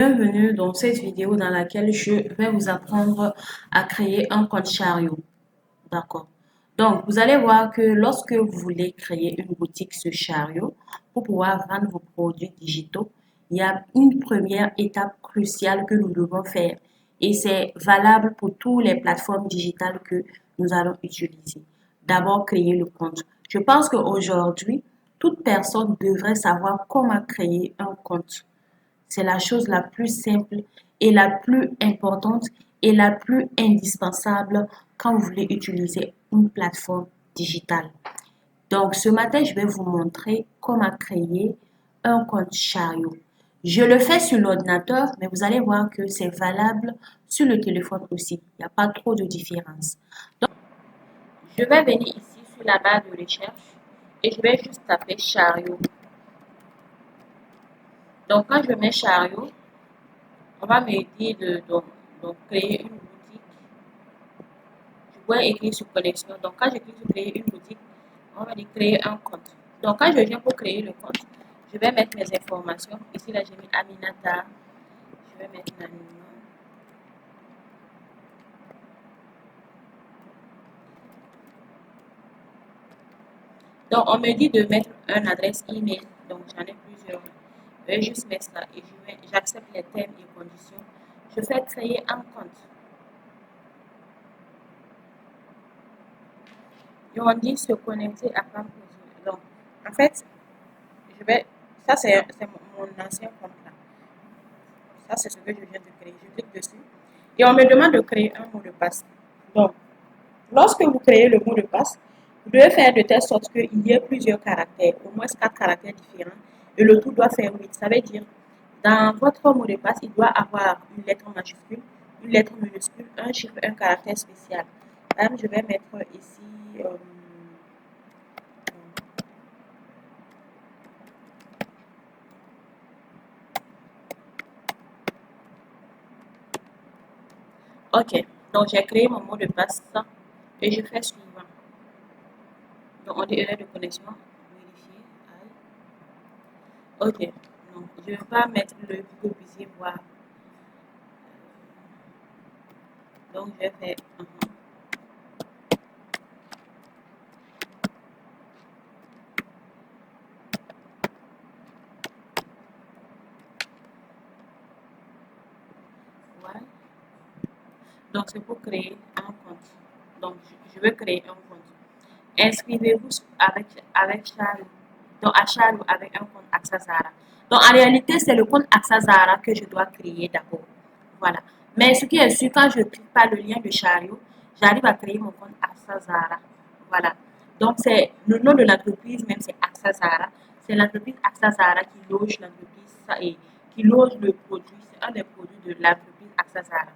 Bienvenue dans cette vidéo dans laquelle je vais vous apprendre à créer un compte Chariot. D'accord. Donc, vous allez voir que lorsque vous voulez créer une boutique sur Chariot pour pouvoir vendre vos produits digitaux, il y a une première étape cruciale que nous devons faire et c'est valable pour toutes les plateformes digitales que nous allons utiliser. D'abord, créer le compte. Je pense qu'aujourd'hui, toute personne devrait savoir comment créer un compte. C'est la chose la plus simple et la plus importante et la plus indispensable quand vous voulez utiliser une plateforme digitale. Donc, ce matin, je vais vous montrer comment créer un compte Chariot. Je le fais sur l'ordinateur, mais vous allez voir que c'est valable sur le téléphone aussi. Il n'y a pas trop de différence. Donc, je vais venir ici sur la barre de recherche et je vais juste taper Chariot. Donc, quand je mets Chariot, on va me dire de créer une boutique. Je vois écrire sur connexion. Donc, quand je clique sur créer une boutique, on va dire créer un compte. Donc, quand je viens pour créer le compte, je vais mettre mes informations. Ici, là, j'ai mis Aminata. Je vais mettre ma nom. Donc, on me dit de mettre une adresse email. Donc, j'en ai plusieurs. Je vais juste mettre ça et j'accepte les termes et conditions. Je fais créer un compte. Et on dit se connecter à Pam. Donc, en fait, je vais. Ça, c'est mon ancien compte là. Ça, c'est ce que je viens de créer. Je clique dessus. Et on me demande de créer un mot de passe. Donc, lorsque vous créez le mot de passe, vous devez faire de telle sorte qu'il y ait plusieurs caractères, au moins 4 caractères différents. Et le tout doit faire 8. Ça veut dire, dans votre mot de passe, il doit avoir une lettre majuscule, une lettre minuscule, un chiffre, un caractère spécial. Je vais mettre ici. Ok, donc j'ai créé mon mot de passe et je fais suivant. Donc on dit erreur de connexion, vérifier. Ok, donc je ne vais pas mettre le pour que vous puissiez voir. Donc je vais faire voilà. Donc c'est pour créer un compte. Donc je vais créer un compte. Inscrivez-vous avec Charles. Donc à Charles avec un compte AXA Zara. Donc en réalité, c'est le compte AXA Zara que je dois créer d'abord. Voilà. Mais ce qui est sûr, quand je clique par le lien de Chariot, j'arrive à créer mon compte AXA Zara. Voilà. Donc c'est le nom de l'entreprise, même c'est AXA Zara. C'est l'entreprise AXA Zara qui loge l'entreprise et qui loge le produit. C'est un des produits de l'entreprise AXA Zara.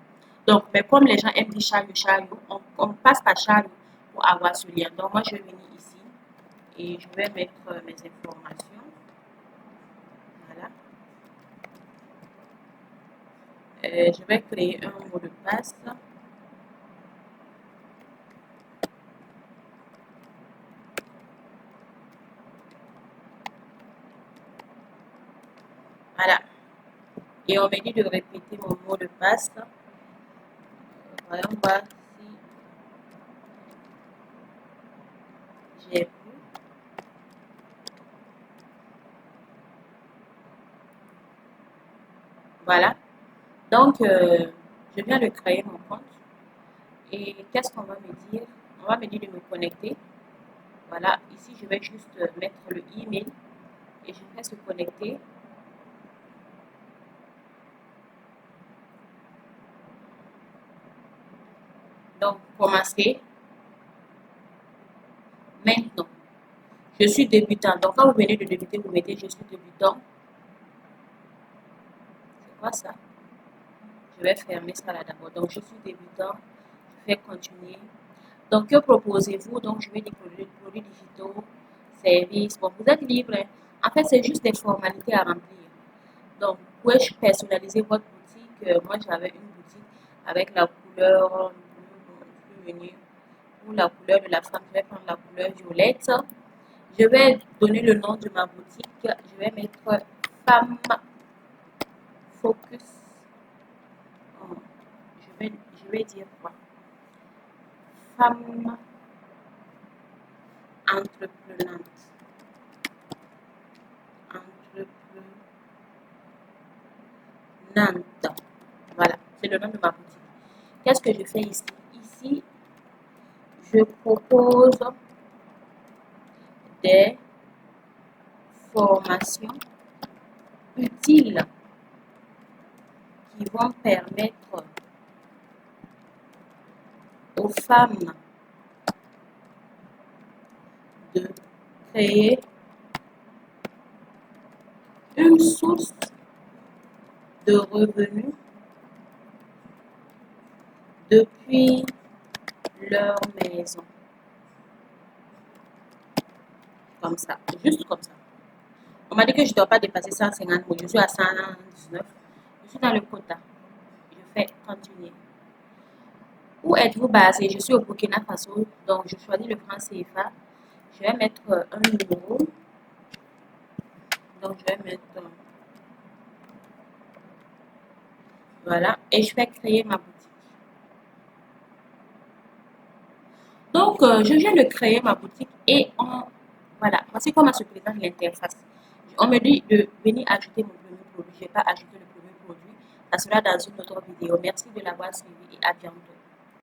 Donc, mais comme les gens aiment dire Chariot, on passe par Chariot pour avoir ce lien. Donc, moi, je vais venir ici et je vais mettre mes informations. Voilà. Je vais créer un mot de passe. Voilà. Et on me dit de répéter mon mot de passe. Voyons voir si j'ai vu. Voilà. Donc, je viens de créer mon compte. Et qu'est-ce qu'on va me dire? On va me dire de me connecter. Voilà. Ici, je vais juste mettre le email et je vais se connecter. Donc, commencer maintenant. Je suis débutant. Donc, quand vous venez de débuter, vous mettez je suis débutant. C'est quoi ça? Je vais fermer ça là d'abord. Donc, je suis débutant. Je vais continuer. Donc, que proposez-vous? Donc, je vais dire produits digitaux, services. Bon, vous êtes libre. Hein. En fait, c'est juste des formalités à remplir. Donc, vous pouvez personnaliser votre boutique. Moi, j'avais une boutique avec la couleur pour la couleur de la femme. Je vais prendre la couleur violette. Je vais donner le nom de ma boutique. Je vais mettre femme focus. Oh, je vais dire quoi? Femme entreprenante. Entreprenante. Voilà, c'est le nom de ma boutique. Qu'est-ce que je fais ici? Ici, je propose des formations utiles qui vont permettre aux femmes de créer une source de revenus depuis leur maison. Comme ça, juste comme ça. On m'a dit que je ne dois pas dépasser 150 mots. Je suis à 119. Je suis dans le quota. Je fais continuer. Où êtes-vous basé? Je suis au Burkina Faso. Donc, je choisis le franc CFA. Je vais mettre un numéro. Donc, je vais mettre... voilà. Et je vais créer ma boutique. Donc, je viens de créer ma boutique et voilà. Voici comment se présente l'interface. On me dit de venir ajouter mon premier produit. Je n'ai pas ajouté le premier produit. Ça sera dans une autre vidéo. Merci de l'avoir suivi et à bientôt.